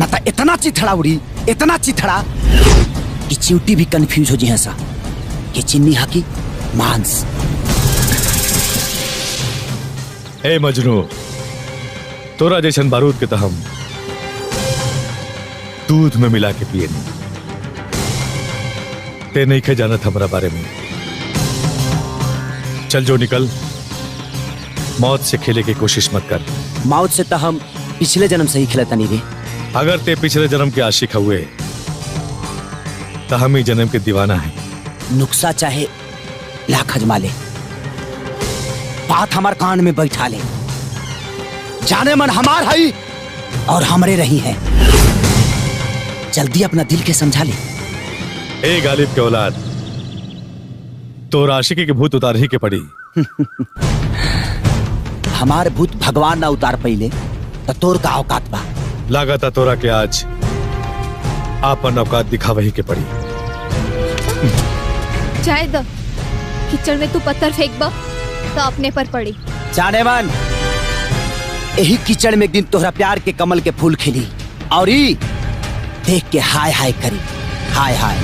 ना तो इतना चिथड़ा उड़ी, इतना चिथड़ा कि चिंटी भी कंफ्यूज हो जी ऐसा कि चिन्नी हाकी मांस। ए मजनू, तोरा जैसन बारूद के तो हम दूध में मिला के पिए नहीं। ते नहीं खे जानत हमरा बारे में। चल जो निकल, मौत से खेले की कोशिश मत कर। मौत से तो हम पिछले जन्म से ही खिलता नहीं रे। अगर ते पिछले जन्म के आशिक हुए तो हम ही जन्म के दीवाना है। नुक्सा चाहे लाख अजमा ले, बात हमार कान में बैठा ले। जाने मन हमार है और हमरे रही है। जल्दी अपना दिल के समझा ले। ए गालिब के औलाद, तो आशिकी के भूत उतार ही के पड़ी। हमार भूत भगवान ना उतार पहिले तो तोर का औकात बा। लागता तोरा के आज आपन औकात दिखावे ही के पड़ी। जाए द, कीचड़ में तू पत्थर फेंक बा तो अपने पर पड़ी। जाने मन, यही कीचड़ में एक दिन तोहरा प्यार के कमल के फूल खिली और ई देख के हाय हाय करी। हाय हाय।